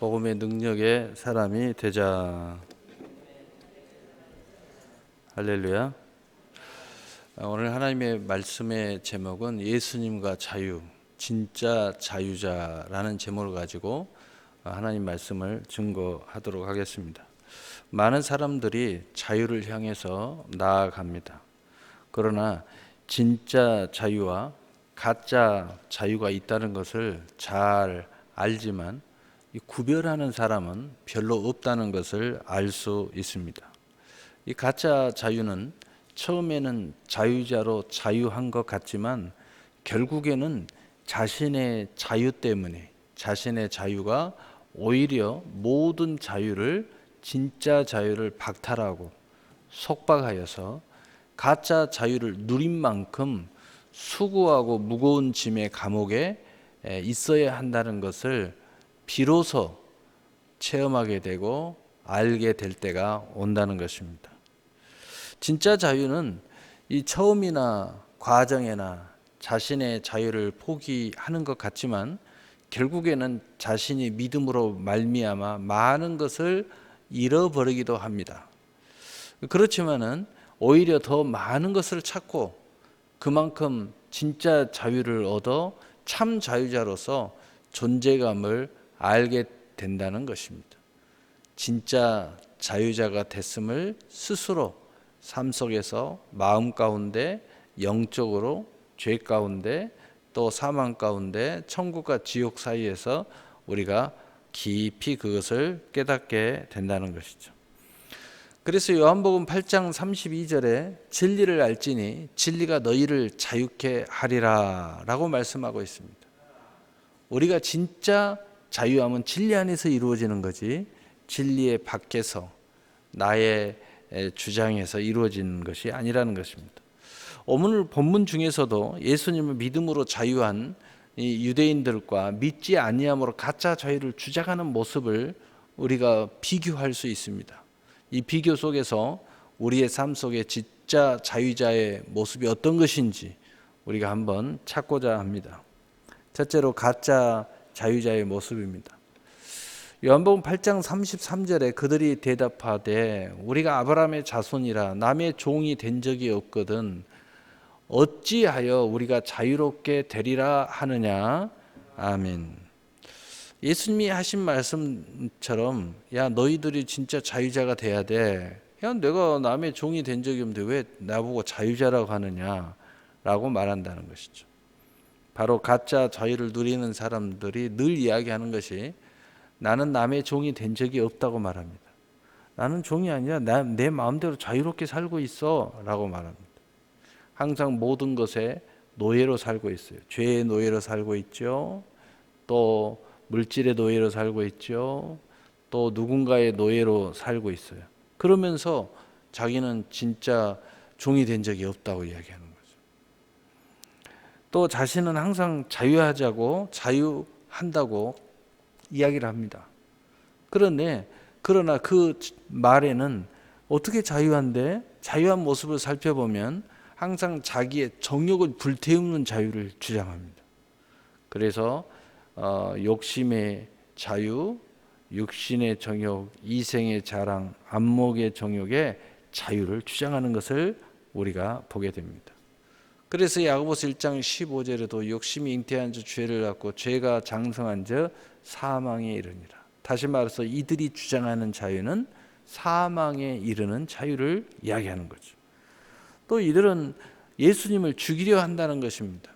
복음의 능력의 사람이 되자. 할렐루야. 오늘 하나님의 말씀의 제목은 예수님과 자유, 진짜 자유자라는 제목을 가지고 하나님 말씀을 증거하도록 하겠습니다. 많은 사람들이 자유를 향해서 나아갑니다. 그러나 진짜 자유와 가짜 자유가 있다는 것을 잘 알지만 이 구별하는 사람은 별로 없다는 것을 알 수 있습니다. 이 가짜 자유는 처음에는 자유자로 자유한 것 같지만 결국에는 자신의 자유 때문에 자신의 자유가 오히려 모든 자유를 진짜 자유를 박탈하고 속박하여서 가짜 자유를 누린 만큼 수고하고 무거운 짐의 감옥에 있어야 한다는 것을 비로소 체험하게 되고 알게 될 때가 온다는 것입니다. 진짜 자유는 이 처음이나 과정이나 자신의 자유를 포기하는 것 같지만 결국에는 자신이 믿음으로 말미암아 많은 것을 잃어버리기도 합니다. 그렇지만은 오히려 더 많은 것을 찾고 그만큼 진짜 자유를 얻어 참 자유자로서 존재감을 알게 된다는 것입니다. 진짜 자유자가 됐음을 스스로 삶 속에서 마음 가운데 영적으로 죄 가운데 또 사망 가운데 천국과 지옥 사이에서 우리가 깊이 그것을 깨닫게 된다는 것이죠. 그래서 요한복음 8장 32절에 진리를 알지니 진리가 너희를 자유케 하리라 라고 말씀하고 있습니다. 우리가 진짜 자유함은 진리 안에서 이루어지는 거지 진리의 밖에서 나의 주장에서 이루어지는 것이 아니라는 것입니다. 오늘 본문 중에서도 예수님을 믿음으로 자유한 이 유대인들과 믿지 아니함으로 가짜 자유를 주장하는 모습을 우리가 비교할 수 있습니다. 이 비교 속에서 우리의 삶 속에 진짜 자유자의 모습이 어떤 것인지 우리가 한번 찾고자 합니다. 첫째로 가짜 자유자의 모습입니다. 요한복음 8장 33절에 그들이 대답하되 우리가 아브라함의 자손이라 남의 종이 된 적이 없거든 어찌하여 우리가 자유롭게 되리라 하느냐. 아멘. 예수님이 하신 말씀처럼 야 너희들이 진짜 자유자가 돼야 돼. 야 내가 남의 종이 된 적이 없는데 왜 나보고 자유자라고 하느냐 라고 말한다는 것이죠. 바로 가짜 자유를 누리는 사람들이 늘 이야기하는 것이 나는 남의 종이 된 적이 없다고 말합니다. 나는 종이 아니라 내 마음대로 자유롭게 살고 있어 라고 말합니다. 항상 모든 것에 노예로 살고 있어요. 죄의 노예로 살고 있죠. 또 물질의 노예로 살고 있죠. 또 누군가의 노예로 살고 있어요. 그러면서 자기는 진짜 종이 된 적이 없다고 이야기하는 거죠. 또 자신은 항상 자유하자고 자유한다고 이야기를 합니다. 그러나 그 말에는 어떻게 자유한데 자유한 모습을 살펴보면 항상 자기의 정욕을 불태우는 자유를 주장합니다. 그래서 욕심의 자유, 육신의 정욕, 이생의 자랑, 안목의 정욕의 자유를 주장하는 것을 우리가 보게 됩니다. 그래서 야고보서 1장 15절에도 욕심이 잉태한 자 죄를 낳고 죄가 장성한 자 사망에 이르니라. 다시 말해서 이들이 주장하는 자유는 사망에 이르는 자유를 이야기하는 거죠. 또 이들은 예수님을 죽이려 한다는 것입니다.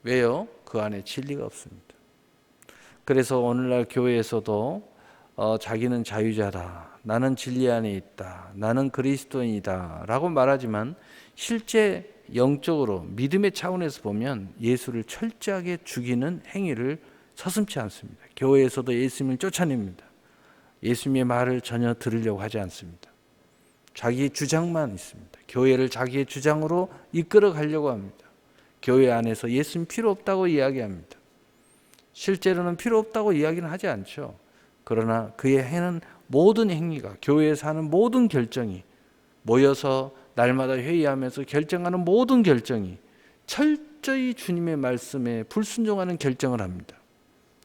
왜요? 그 안에 진리가 없습니다. 그래서 오늘날 교회에서도 자기는 자유자다, 나는 진리 안에 있다, 나는 그리스도인이다 라고 말하지만 실제 영적으로 믿음의 차원에서 보면 예수를 철저하게 죽이는 행위를 서슴지 않습니다. 교회에서도 예수님을 쫓아냅니다. 예수님의 말을 전혀 들으려고 하지 않습니다. 자기의 주장만 있습니다. 교회를 자기의 주장으로 이끌어 가려고 합니다. 교회 안에서 예수님 필요 없다고 이야기합니다. 실제로는 필요 없다고 이야기는 하지 않죠. 그러나 그의 하는 모든 행위가 교회에서 하는 모든 결정이 모여서 날마다 회의하면서 결정하는 모든 결정이 철저히 주님의 말씀에 불순종하는 결정을 합니다.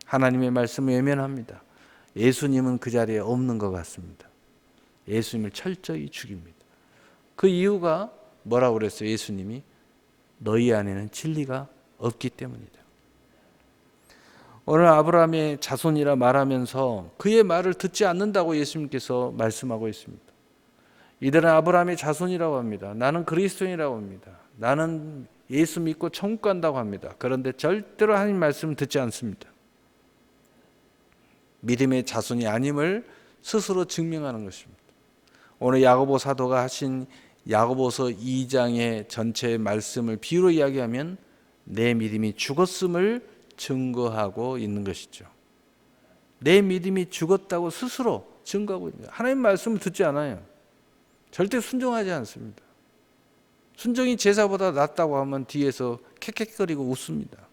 하나님의 말씀을 외면합니다. 예수님은 그 자리에 없는 것 같습니다. 예수님을 철저히 죽입니다. 그 이유가 뭐라고 그랬어요? 예수님이 너희 안에는 진리가 없기 때문이다. 오늘 아브라함의 자손이라 말하면서 그의 말을 듣지 않는다고 예수님께서 말씀하고 있습니다. 이들은 아브라함의 자손이라고 합니다. 나는 그리스도인이라고 합니다. 나는 예수 믿고 천국 간다고 합니다. 그런데 절대로 하나님 말씀을 듣지 않습니다. 믿음의 자손이 아님을 스스로 증명하는 것입니다. 오늘 야고보 사도가 하신 야고보서 2장의 전체 말씀을 비유로 이야기하면 내 믿음이 죽었음을 증거하고 있는 것이죠. 내 믿음이 죽었다고 스스로 증거하고 있습니다. 하나님 말씀을 듣지 않아요. 절대 순종하지 않습니다. 순종이 제사보다 낫다고 하면 뒤에서 캑캑거리고 웃습니다.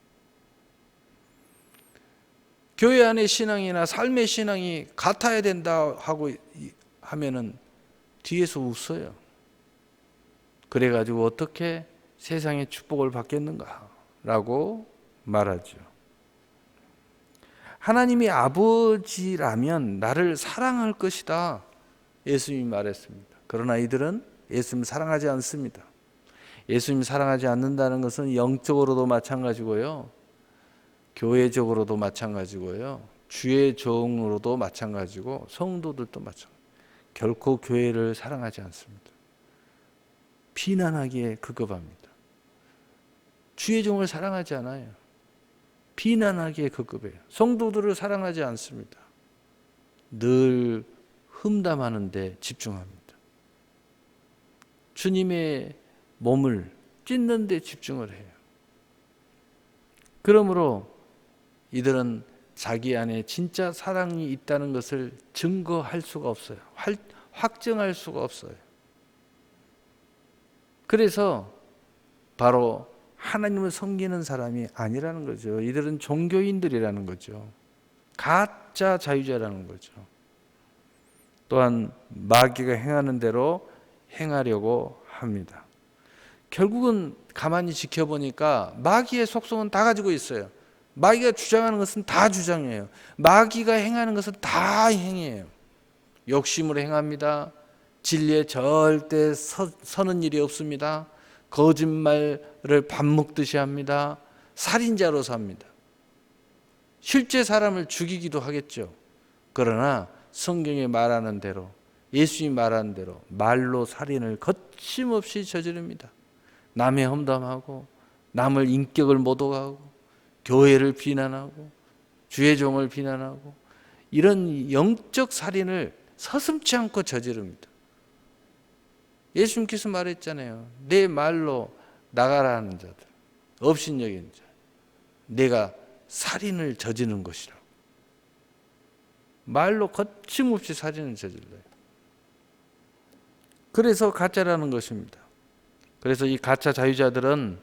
교회 안의 신앙이나 삶의 신앙이 같아야 된다 하고 하면은 뒤에서 웃어요. 그래가지고 어떻게 세상의 축복을 받겠는가라고 말하죠. 하나님이 아버지라면 나를 사랑할 것이다. 예수님이 말했습니다. 그러나 이들은 예수님을 사랑하지 않습니다. 예수님을 사랑하지 않는다는 것은 영적으로도 마찬가지고요. 교회적으로도 마찬가지고요. 주의 종으로도 마찬가지고 성도들도 마찬가지고 결코 교회를 사랑하지 않습니다. 비난하기에 급급합니다. 주의 종을 사랑하지 않아요. 비난하기에 급급해요. 성도들을 사랑하지 않습니다. 늘 흠담하는 데 집중합니다. 주님의 몸을 찢는 데 집중을 해요. 그러므로 이들은 자기 안에 진짜 사랑이 있다는 것을 증거할 수가 없어요. 확증할 수가 없어요. 그래서 바로 하나님을 섬기는 사람이 아니라는 거죠. 이들은 종교인들이라는 거죠. 가짜 자유자라는 거죠. 또한 마귀가 행하는 대로 행하려고 합니다. 결국은 가만히 지켜보니까 마귀의 속성은 다 가지고 있어요. 마귀가 주장하는 것은 다 주장이에요. 마귀가 행하는 것은 다 행이에요. 욕심으로 행합니다. 진리에 절대 서는 일이 없습니다. 거짓말을 밥 먹듯이 합니다. 살인자로 삽니다. 실제 사람을 죽이기도 하겠죠. 그러나 성경에 말하는 대로 예수님이 말하는 대로 말로 살인을 거침없이 저지릅니다. 남의 험담하고 남을 인격을 모독하고 교회를 비난하고 주의 종을 비난하고 이런 영적 살인을 서슴지 않고 저지릅니다. 예수님께서 말했잖아요. 내 말로 나가라 하는 자들, 업신여긴 자, 내가 살인을 저지르는 것이라고. 말로 거침없이 살인을 저질러요. 그래서 가짜라는 것입니다. 그래서 이 가짜 자유자들은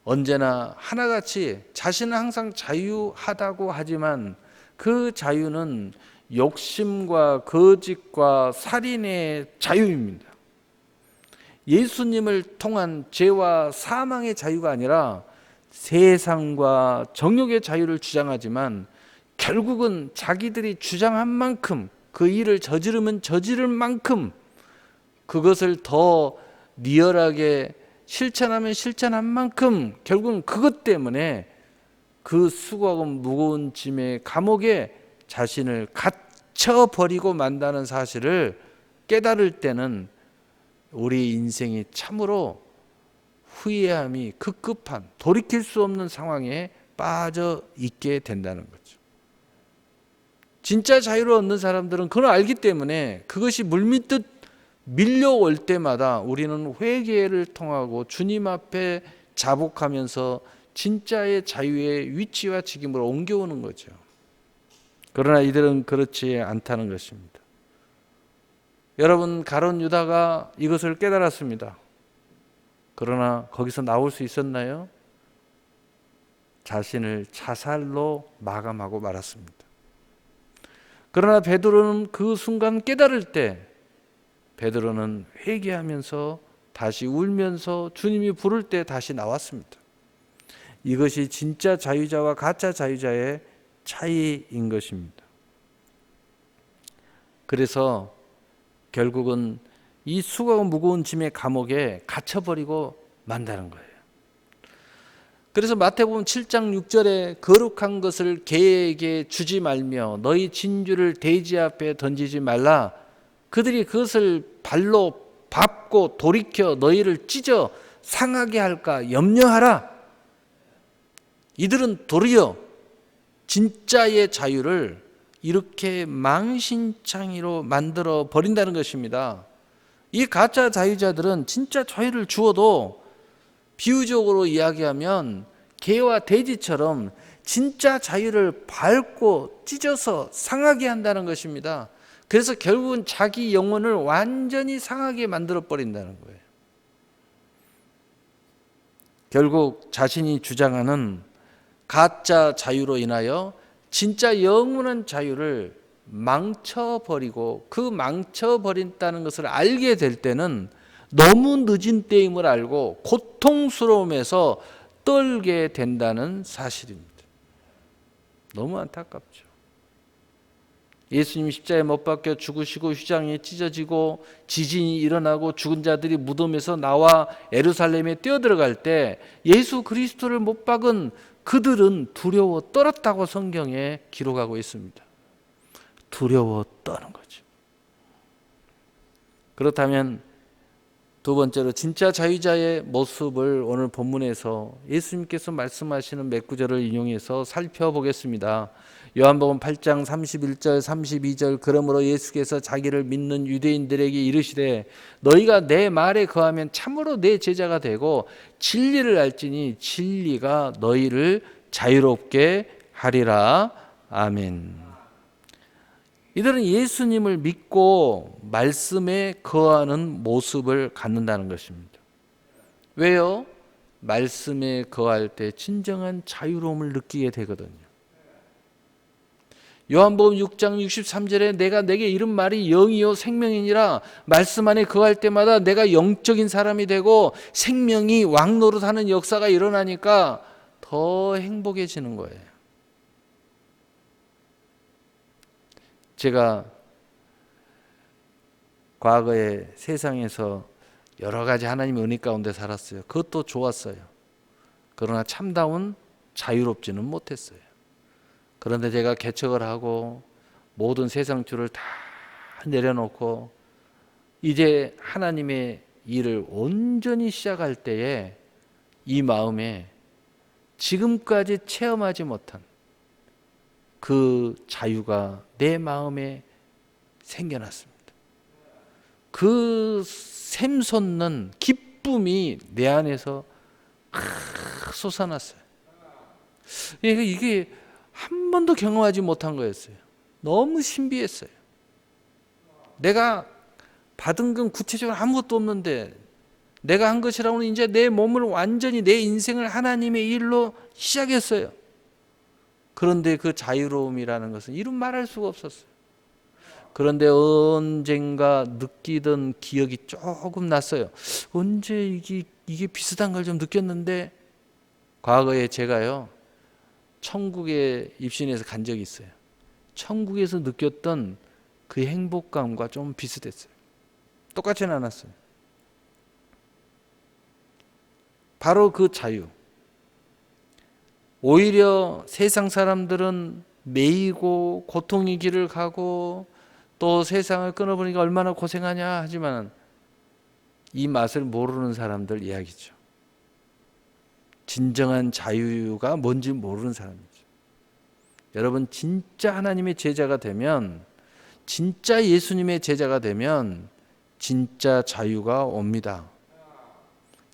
언제나 하나같이 자신은 항상 자유하다고 하지만 그 자유는 욕심과 거짓과 살인의 자유입니다. 예수님을 통한 죄와 사망의 자유가 아니라 세상과 정욕의 자유를 주장하지만 결국은 자기들이 주장한 만큼 그 일을 저지르면 저지를 만큼 그것을 더 리얼하게 실천하면 실천한 만큼 결국은 그것 때문에 그 수고하고 무거운 짐의 감옥에 자신을 갇혀버리고 만다는 사실을 깨달을 때는 우리 인생이 참으로 후회함이 급급한 돌이킬 수 없는 상황에 빠져 있게 된다는 거죠. 진짜 자유를 얻는 사람들은 그걸 알기 때문에 그것이 물밀듯 밀려올 때마다 우리는 회개를 통하고 주님 앞에 자복하면서 진짜의 자유의 위치와 책임으로 옮겨오는 거죠. 그러나 이들은 그렇지 않다는 것입니다. 여러분, 가룟 유다가 이것을 깨달았습니다. 그러나 거기서 나올 수 있었나요? 자신을 자살로 마감하고 말았습니다. 그러나 베드로는 그 순간 깨달을 때 베드로는 회개하면서 다시 울면서 주님이 부를 때 다시 나왔습니다. 이것이 진짜 자유자와 가짜 자유자의 차이인 것입니다. 그래서 결국은 이 수고하고 무거운 짐의 감옥에 갇혀버리고 만다는 거예요. 그래서 마태복음 7장 6절에 거룩한 것을 개에게 주지 말며 너희 진주를 돼지 앞에 던지지 말라. 그들이 그것을 발로 밟고 돌이켜 너희를 찢어 상하게 할까 염려하라. 이들은 도리어 진짜의 자유를 이렇게 망신창이로 만들어 버린다는 것입니다. 이 가짜 자유자들은 진짜 자유를 주어도 비유적으로 이야기하면 개와 돼지처럼 진짜 자유를 밟고 찢어서 상하게 한다는 것입니다. 그래서 결국은 자기 영혼을 완전히 상하게 만들어 버린다는 거예요. 결국 자신이 주장하는 가짜 자유로 인하여 진짜 영원한 자유를 망쳐버리고 그 망쳐버린다는 것을 알게 될 때는 너무 늦은 때임을 알고 고통스러움에서 떨게 된다는 사실입니다. 너무 안타깝죠. 예수님이 십자가에 못 박혀 죽으시고 휘장이 찢어지고 지진이 일어나고 죽은 자들이 무덤에서 나와 예루살렘에 뛰어들어갈 때 예수 그리스도를 못 박은 그들은 두려워 떨었다고 성경에 기록하고 있습니다. 두려워 떠는 거죠. 그렇다면 두 번째로 진짜 자유자의 모습을 오늘 본문에서 예수님께서 말씀하시는 몇 구절을 인용해서 살펴보겠습니다. 요한복음 8장 31절 32절 그러므로 예수께서 자기를 믿는 유대인들에게 이르시되 너희가 내 말에 거하면 참으로 내 제자가 되고 진리를 알지니 진리가 너희를 자유롭게 하리라. 아멘. 이들은 예수님을 믿고 말씀에 거하는 모습을 갖는다는 것입니다. 왜요? 말씀에 거할 때 진정한 자유로움을 느끼게 되거든요. 요한복음 6장 63절에 내가 내게 이른 말이 영이요 생명이니라. 말씀 안에 거할 때마다 내가 영적인 사람이 되고 생명이 왕노릇하는 역사가 일어나니까 더 행복해지는 거예요. 제가 과거에 세상에서 여러 가지 하나님의 은혜 가운데 살았어요. 그것도 좋았어요. 그러나 참다운 자유롭지는 못했어요. 그런데 제가 개척을 하고 모든 세상 줄을 다 내려놓고 이제 하나님의 일을 온전히 시작할 때에 이 마음에 지금까지 체험하지 못한 그 자유가 내 마음에 생겨났습니다. 그 샘솟는 기쁨이 내 안에서 솟아났어요. 이게 한 번도 경험하지 못한 거였어요. 너무 신비했어요. 내가 받은 건 구체적으로 아무것도 없는데 내가 한 것이라고는 이제 내 몸을 완전히 내 인생을 하나님의 일로 시작했어요. 그런데 그 자유로움이라는 것은 이루 말할 수가 없었어요. 그런데 언젠가 느끼던 기억이 조금 났어요. 언제 이게 비슷한 걸 좀 느꼈는데 과거에 제가요 천국에 입신해서 간 적이 있어요. 천국에서 느꼈던 그 행복감과 좀 비슷했어요. 똑같지는 않았어요. 바로 그 자유. 오히려 세상 사람들은 매이고 고통의 길을 가고 또 세상을 끊어버리니까 얼마나 고생하냐 하지만 이 맛을 모르는 사람들 이야기죠. 진정한 자유가 뭔지 모르는 사람이죠. 여러분 진짜 하나님의 제자가 되면 진짜 예수님의 제자가 되면 진짜 자유가 옵니다.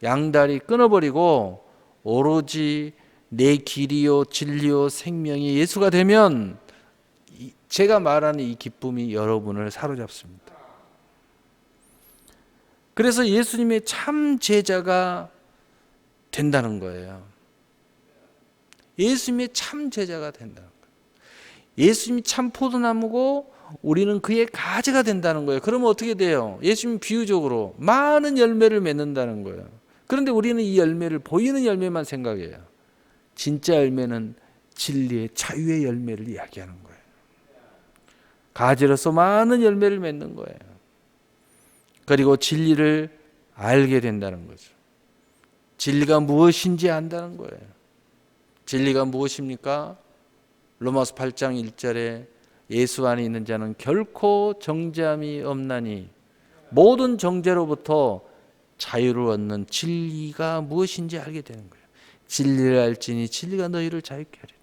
양다리 끊어버리고 오로지 내 길이요 진리요 생명이 예수가 되면 제가 말하는 이 기쁨이 여러분을 사로잡습니다. 그래서 예수님의 참 제자가 된다는 거예요. 예수님의 참 제자가 된다는 거예요. 예수님이 참 포도나무고 우리는 그의 가지가 된다는 거예요. 그러면 어떻게 돼요? 예수님 비유적으로 많은 열매를 맺는다는 거예요. 그런데 우리는 이 열매를 보이는 열매만 생각해요. 진짜 열매는 진리의 자유의 열매를 이야기하는 거예요. 가지로서 많은 열매를 맺는 거예요. 그리고 진리를 알게 된다는 거죠. 진리가 무엇인지 안다는 거예요. 진리가 무엇입니까? 로마서 8장 1절에 예수 안에 있는 자는 결코 정죄함이 없나니 모든 정죄로부터 자유를 얻는 진리가 무엇인지 알게 되는 거예요. 진리를 알지니 진리가 너희를 자유케 하리라.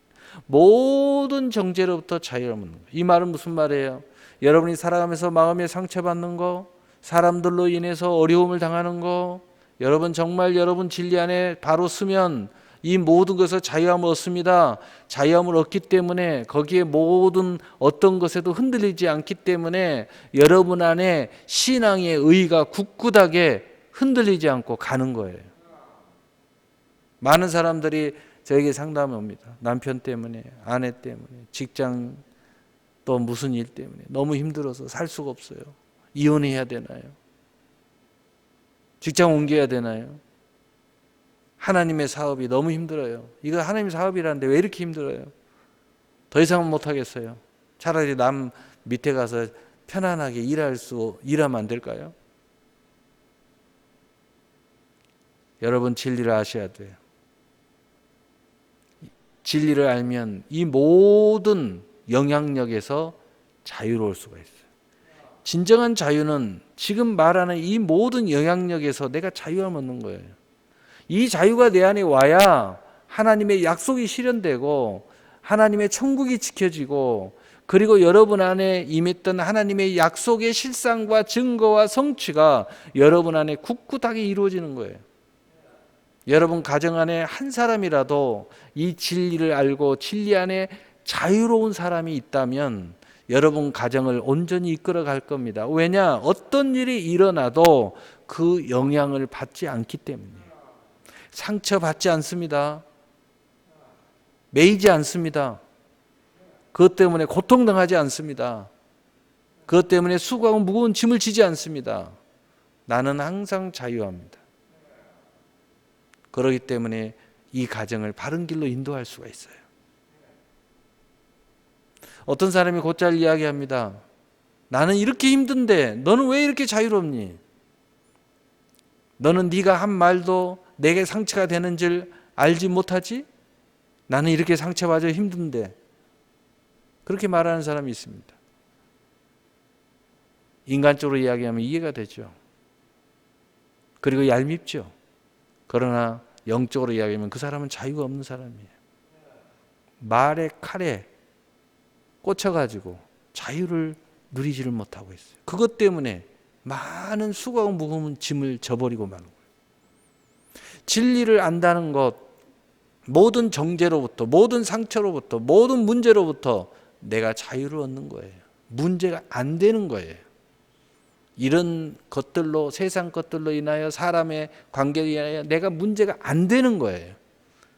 모든 정죄로부터 자유를 얻는 거예요. 이 말은 무슨 말이에요? 여러분이 살아가면서 마음에 상처받는 거, 사람들로 인해서 어려움을 당하는 거, 여러분 정말 여러분 진리 안에 바로 서면 이 모든 것을 자유함을 얻습니다. 자유함을 얻기 때문에 거기에 모든 어떤 것에도 흔들리지 않기 때문에 여러분 안에 신앙의 의의가 굳굳하게 흔들리지 않고 가는 거예요. 많은 사람들이 저에게 상담을 옵니다. 남편 때문에, 아내 때문에, 직장 또 무슨 일 때문에 너무 힘들어서 살 수가 없어요. 이혼해야 되나요? 직장 옮겨야 되나요? 하나님의 사업이 너무 힘들어요. 이거 하나님의 사업이라는데 왜 이렇게 힘들어요? 더 이상은 못하겠어요. 차라리 남 밑에 가서 편안하게 일하면 안 될까요? 여러분 진리를 아셔야 돼요. 진리를 알면 이 모든 영향력에서 자유로울 수가 있어요. 진정한 자유는 지금 말하는 이 모든 영향력에서 내가 자유함을 얻는 거예요. 이 자유가 내 안에 와야 하나님의 약속이 실현되고 하나님의 천국이 지켜지고 그리고 여러분 안에 임했던 하나님의 약속의 실상과 증거와 성취가 여러분 안에 굳굳하게 이루어지는 거예요. 여러분 가정 안에 한 사람이라도 이 진리를 알고 진리 안에 자유로운 사람이 있다면 여러분 가정을 온전히 이끌어 갈 겁니다. 왜냐? 어떤 일이 일어나도 그 영향을 받지 않기 때문이에요. 상처받지 않습니다. 매이지 않습니다. 그것 때문에 고통당하지 않습니다. 그것 때문에 수고하고 무거운 짐을 지지 않습니다. 나는 항상 자유합니다. 그렇기 때문에 이 가정을 바른 길로 인도할 수가 있어요. 어떤 사람이 곧잘 이야기합니다. 나는 이렇게 힘든데 너는 왜 이렇게 자유롭니? 너는 네가 한 말도 내게 상처가 되는 줄 알지 못하지? 나는 이렇게 상처받아 힘든데. 그렇게 말하는 사람이 있습니다. 인간적으로 이야기하면 이해가 되죠. 그리고 얄밉죠. 그러나 영적으로 이야기하면 그 사람은 자유가 없는 사람이에요. 말의 칼에 꽂혀가지고 자유를 누리지를 못하고 있어요. 그것 때문에 많은 수고하고 무거운 짐을 져버리고 마는 거예요. 진리를 안다는 것, 모든 정죄로부터, 모든 상처로부터, 모든 문제로부터 내가 자유를 얻는 거예요. 문제가 안 되는 거예요. 이런 것들로, 세상 것들로 인하여 사람의 관계로 인하여 내가 문제가 안 되는 거예요.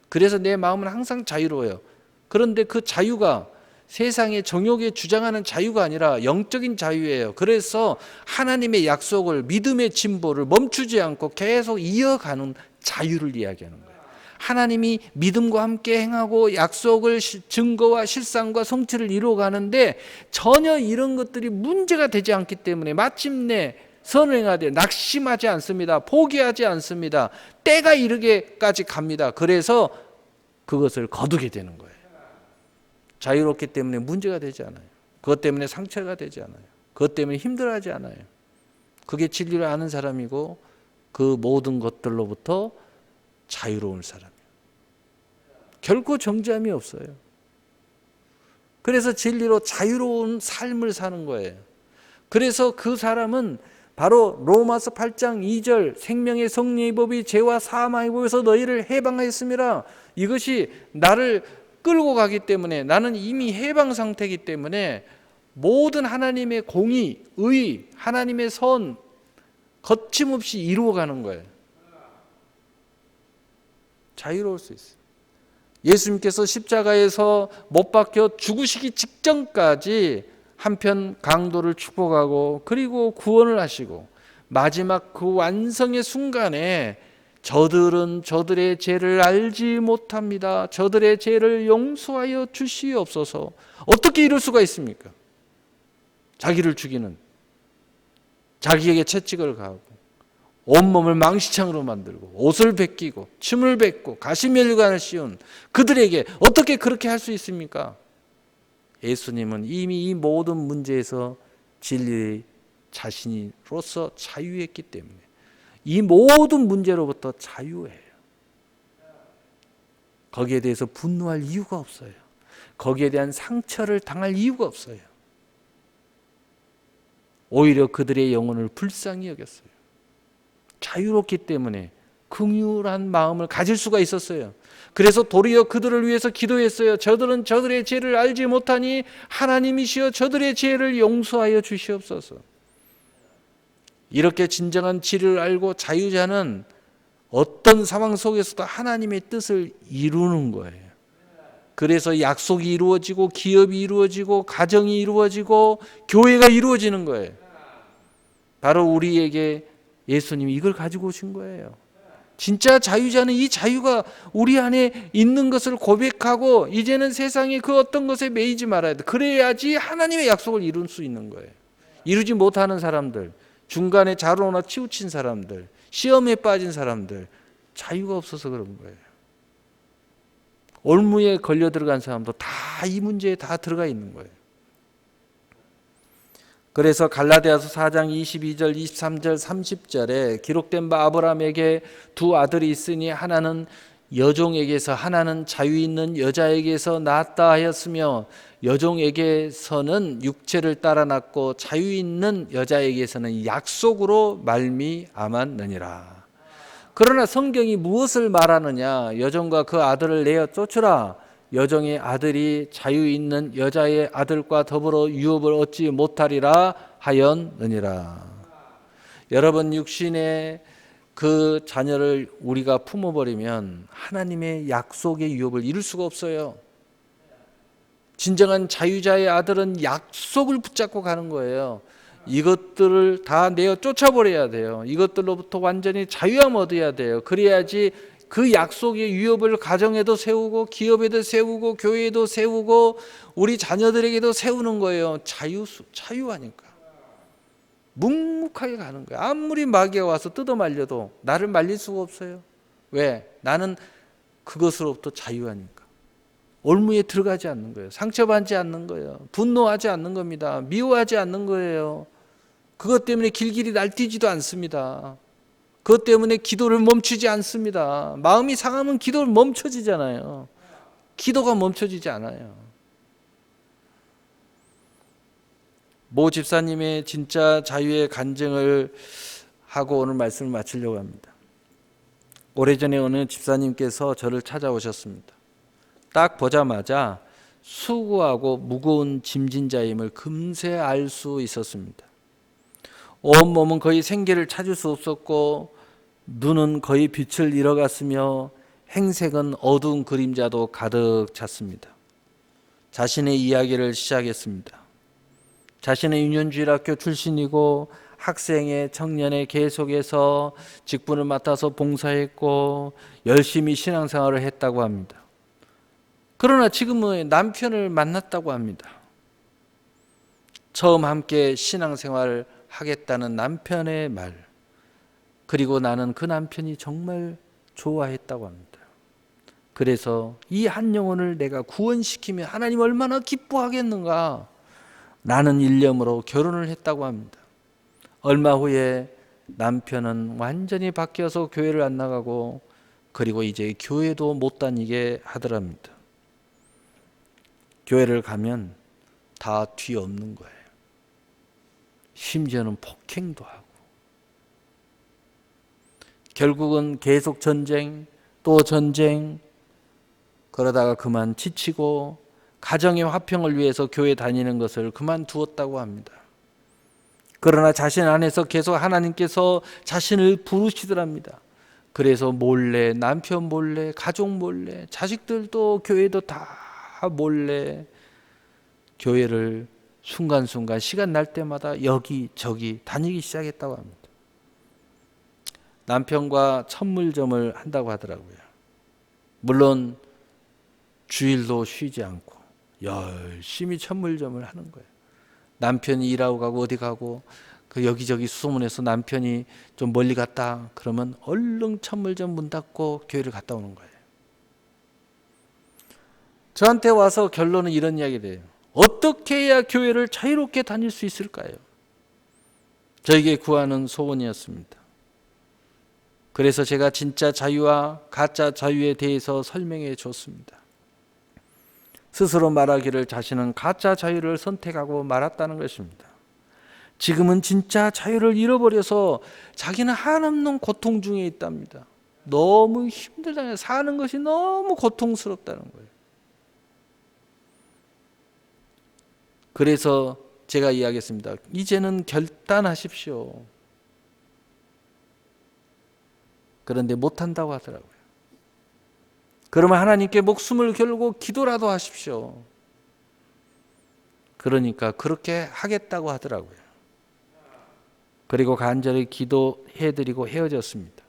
그래서 내 마음은 항상 자유로워요. 그런데 그 자유가 세상의 정욕에 주장하는 자유가 아니라 영적인 자유예요. 그래서 하나님의 약속을, 믿음의 진보를 멈추지 않고 계속 이어가는 자유를 이야기하는 거예요. 하나님이 믿음과 함께 행하고 약속을 증거와 실상과 성취를 이루어가는데 전혀 이런 것들이 문제가 되지 않기 때문에 마침내 선을 행하되 낙심하지 않습니다. 포기하지 않습니다. 때가 이르게까지 갑니다. 그래서 그것을 거두게 되는 거예요. 자유롭기 때문에 문제가 되지 않아요. 그것 때문에 상처가 되지 않아요. 그것 때문에 힘들어하지 않아요. 그게 진리를 아는 사람이고 그 모든 것들로부터 자유로운 사람이에요. 결코 정죄함이 없어요. 그래서 진리로 자유로운 삶을 사는 거예요. 그래서 그 사람은 바로 로마서 8장 2절 생명의 성령의 법이 죄와 사망의 법에서 너희를 해방하였습니다. 이것이 나를 끌고 가기 때문에 나는 이미 해방 상태이기 때문에 모든 하나님의 공의, 의, 하나님의 선 거침없이 이루어가는 거예요. 자유로울 수 있어요. 예수님께서 십자가에서 못 박혀 죽으시기 직전까지 한편 강도를 축복하고 그리고 구원을 하시고 마지막 그 완성의 순간에 저들은 저들의 죄를 알지 못합니다. 저들의 죄를 용서하여 주시옵소서. 어떻게 이럴 수가 있습니까? 자기를 죽이는, 자기에게 채찍을 가하고 온몸을 망시창으로 만들고 옷을 벗기고 침을 뱉고 가시면류관을 씌운 그들에게 어떻게 그렇게 할 수 있습니까? 예수님은 이미 이 모든 문제에서 진리 자신으로서 자유했기 때문에 이 모든 문제로부터 자유해요. 거기에 대해서 분노할 이유가 없어요. 거기에 대한 상처를 당할 이유가 없어요. 오히려 그들의 영혼을 불쌍히 여겼어요. 자유롭기 때문에 긍휼한 마음을 가질 수가 있었어요. 그래서 도리어 그들을 위해서 기도했어요. 저들은 저들의 죄를 알지 못하니 하나님이시여 저들의 죄를 용서하여 주시옵소서. 이렇게 진정한 진리를 알고 자유자는 어떤 상황 속에서도 하나님의 뜻을 이루는 거예요. 그래서 약속이 이루어지고 기업이 이루어지고 가정이 이루어지고 교회가 이루어지는 거예요. 바로 우리에게 예수님이 이걸 가지고 오신 거예요. 진짜 자유자는 이 자유가 우리 안에 있는 것을 고백하고 이제는 세상에 그 어떤 것에 매이지 말아야 돼. 그래야지 하나님의 약속을 이룰 수 있는 거예요. 이루지 못하는 사람들, 중간에 자로나 치우친 사람들, 시험에 빠진 사람들, 자유가 없어서 그런 거예요. 올무에 걸려 들어간 사람도 다 이 문제에 다 들어가 있는 거예요. 그래서 갈라디아서 4장 22절, 23절, 30절에 기록된 바 아브라함에게 두 아들이 있으니 하나는 여종에게서 하나는 자유 있는 여자에게서 낳았다 하였으며 여종에게서는 육체를 따라 낳고 자유 있는 여자에게서는 약속으로 말미암았느니라. 그러나 성경이 무엇을 말하느냐? 여종과 그 아들을 내어 쫓으라. 여종의 아들이 자유 있는 여자의 아들과 더불어 유업을 얻지 못하리라 하였느니라. 여러분, 육신의 그 자녀를 우리가 품어버리면 하나님의 약속의 유업을 이룰 수가 없어요. 진정한 자유자의 아들은 약속을 붙잡고 가는 거예요. 이것들을 다 내어 쫓아버려야 돼요. 이것들로부터 완전히 자유함 얻어야 돼요. 그래야지 그 약속의 유업을 가정에도 세우고 기업에도 세우고 교회에도 세우고 우리 자녀들에게도 세우는 거예요. 자유하니까. 묵묵하게 가는 거예요. 아무리 마귀가 와서 뜯어 말려도 나를 말릴 수가 없어요. 왜? 나는 그것으로부터 자유하니까. 올무에 들어가지 않는 거예요. 상처받지 않는 거예요. 분노하지 않는 겁니다. 미워하지 않는 거예요. 그것 때문에 길길이 날뛰지도 않습니다. 그것 때문에 기도를 멈추지 않습니다. 마음이 상하면 기도를 멈춰지잖아요. 기도가 멈춰지지 않아요. 모 집사님의 진짜 자유의 간증을 하고 오늘 말씀을 마치려고 합니다. 오래전에 어느 집사님께서 저를 찾아오셨습니다. 딱 보자마자 수고하고 무거운 짐진자임을 금세 알 수 있었습니다. 온몸은 거의 생기를 찾을 수 없었고 눈은 거의 빛을 잃어갔으며 행색은 어두운 그림자도 가득 찼습니다. 자신의 이야기를 시작했습니다. 자신의 유년주일학교 출신이고 학생의 청년의 계속해서 직분을 맡아서 봉사했고 열심히 신앙생활을 했다고 합니다. 그러나 지금은 남편을 만났다고 합니다. 처음 함께 신앙생활을 하겠다는 남편의 말, 그리고 나는 그 남편이 정말 좋아했다고 합니다. 그래서 이 한 영혼을 내가 구원시키면 하나님 얼마나 기뻐하겠는가, 라는 일념으로 결혼을 했다고 합니다. 얼마 후에 남편은 완전히 바뀌어서 교회를 안 나가고 그리고 이제 교회도 못 다니게 하더랍니다. 교회를 가면 다 뒤엎는 거예요. 심지어는 폭행도 하고. 결국은 계속 전쟁, 또 전쟁, 그러다가 그만 지치고 가정의 화평을 위해서 교회 다니는 것을 그만두었다고 합니다. 그러나 자신 안에서 계속 하나님께서 자신을 부르시더랍니다. 그래서 몰래, 남편 몰래, 가족 몰래, 자식들도 교회도 다 몰래 교회를 순간순간 시간 날 때마다 여기저기 다니기 시작했다고 합니다. 남편과 천물점을 한다고 하더라고요. 물론 주일도 쉬지 않고 열심히 천물점을 하는 거예요. 남편이 일하고 가고 어디 가고 그 여기저기 수소문해서 남편이 좀 멀리 갔다 그러면 얼른 찬물점 문 닫고 교회를 갔다 오는 거예요. 저한테 와서 결론은 이런 이야기를 해요. 어떻게 해야 교회를 자유롭게 다닐 수 있을까요? 저에게 구하는 소원이었습니다. 그래서 제가 진짜 자유와 가짜 자유에 대해서 설명해 줬습니다. 스스로 말하기를 자신은 가짜 자유를 선택하고 말았다는 것입니다. 지금은 진짜 자유를 잃어버려서 자기는 한없는 고통 중에 있답니다. 너무 힘들다. 사는 것이 너무 고통스럽다는 거예요. 그래서 제가 이야기했습니다. 이제는 결단하십시오. 그런데 못한다고 하더라고요. 그러면 하나님께 목숨을 걸고 기도라도 하십시오. 그러니까 그렇게 하겠다고 하더라고요. 그리고 간절히 기도해드리고 헤어졌습니다.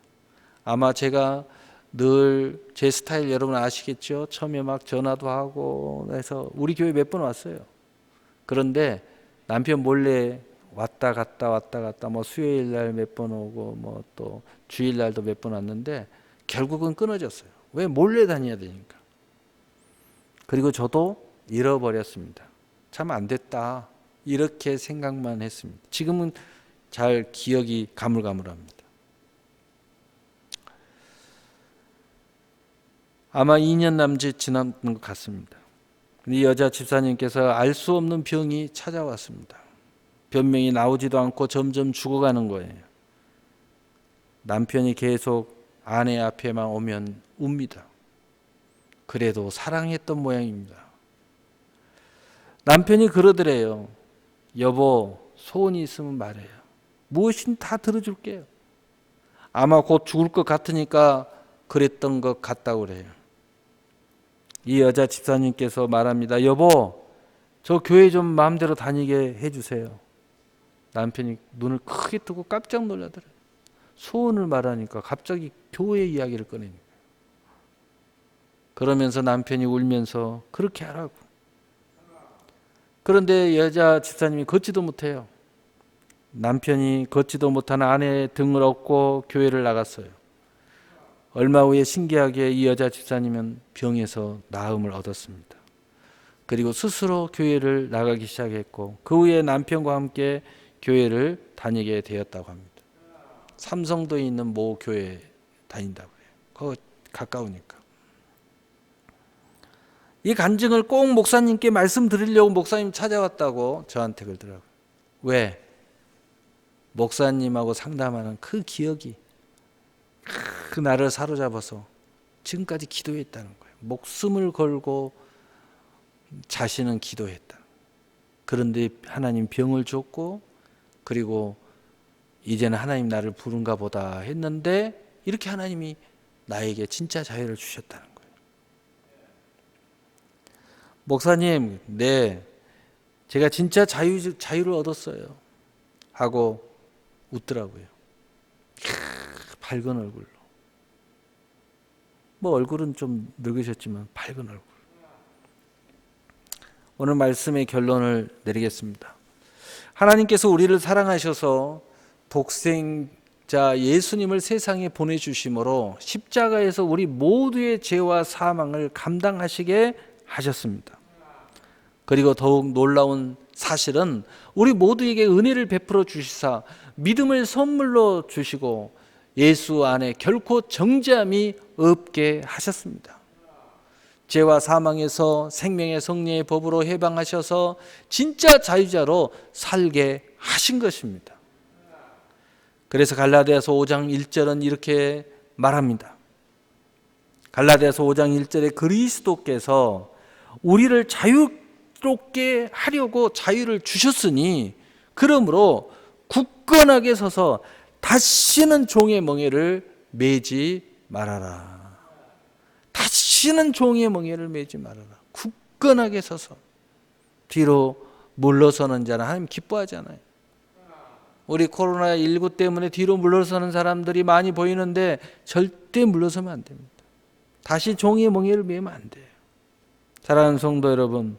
아마 제가 늘 제 스타일 여러분 아시겠죠? 처음에 막 전화도 하고 해서 우리 교회 몇 번 왔어요. 그런데 남편 몰래 왔다 갔다 뭐 수요일 날 몇 번 오고 뭐 또 주일 날도 몇 번 왔는데 결국은 끊어졌어요. 왜? 몰래 다녀야 되니까. 그리고 저도 잃어버렸습니다. 참 안 됐다 이렇게 생각만 했습니다. 지금은 잘 기억이 가물가물합니다. 아마 2년 남짓 지났는 것 같습니다. 이 여자 집사님께서 알 수 없는 병이 찾아왔습니다. 변명이 나오지도 않고 점점 죽어가는 거예요. 남편이 계속 아내 앞에만 오면 웁니다. 그래도 사랑했던 모양입니다. 남편이 그러더래요. 여보, 소원이 있으면 말해요. 무엇이든 다 들어줄게요. 아마 곧 죽을 것 같으니까 그랬던 것 같다고 그래요. 이 여자 집사님께서 말합니다. 여보, 저 교회 좀 마음대로 다니게 해주세요. 남편이 눈을 크게 뜨고 깜짝 놀라더래요. 소원을 말하니까 갑자기 교회 이야기를 꺼내니까. 그러면서 남편이 울면서 그렇게 하라고. 그런데 여자 집사님이 걷지도 못해요. 남편이 걷지도 못하는 아내의 등을 업고 교회를 나갔어요. 얼마 후에 신기하게 이 여자 집사님은 병에서 나음을 얻었습니다. 그리고 스스로 교회를 나가기 시작했고 그 후에 남편과 함께 교회를 다니게 되었다고 합니다. 삼성도에 있는 모 교회 다닌다고 해요. 그거 가까우니까. 이 간증을 꼭 목사님께 말씀드리려고 목사님 찾아왔다고 저한테 그러더라고요. 왜? 목사님하고 상담하는 그 기억이 그 나를 사로잡아서 지금까지 기도했다는 거예요. 목숨을 걸고 자신은 기도했다. 그런데 하나님 병을 줬고 그리고 이제는 하나님 나를 부른가 보다 했는데 이렇게 하나님이 나에게 진짜 자유를 주셨다는 거예요. 목사님, 네, 제가 진짜 자유를 얻었어요 하고 웃더라고요. 밝은 얼굴로. 뭐 얼굴은 좀 늙으셨지만 밝은 얼굴. 오늘 말씀의 결론을 내리겠습니다. 하나님께서 우리를 사랑하셔서 독생자 예수님을 세상에 보내주심으로 십자가에서 우리 모두의 죄와 사망을 감당하시게 하셨습니다. 그리고 더욱 놀라운 사실은 우리 모두에게 은혜를 베풀어 주시사 믿음을 선물로 주시고 예수 안에 결코 정죄함이 없게 하셨습니다. 죄와 사망에서 생명의 성령의 법으로 해방하셔서 진짜 자유자로 살게 하신 것입니다. 그래서 갈라디아서 5장 1절은 이렇게 말합니다. 갈라디아서 5장 1절에 그리스도께서 우리를 자유롭게 하려고 자유를 주셨으니 그러므로 굳건하게 서서 다시는 종의 멍에를 매지 말아라. 다시는 종의 멍에를 매지 말아라. 굳건하게 서서. 뒤로 물러서는 자는 하나님 기뻐하잖아요. 우리 코로나19 때문에 뒤로 물러서는 사람들이 많이 보이는데 절대 물러서면 안 됩니다. 다시 종의 멍에를 매면 안 돼요. 사랑하는 성도 여러분,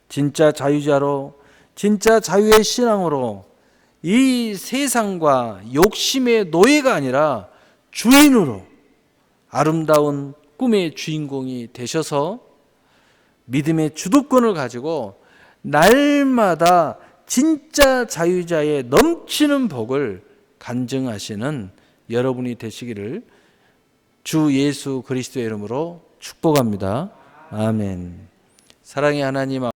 진짜 자유자로 진짜 자유의 신앙으로 이 세상과 욕심의 노예가 아니라 주인으로 아름다운 꿈의 주인공이 되셔서 믿음의 주도권을 가지고 날마다 진짜 자유자의 넘치는 복을 간증하시는 여러분이 되시기를 주 예수 그리스도의 이름으로 축복합니다. 아멘. 사랑의 하나님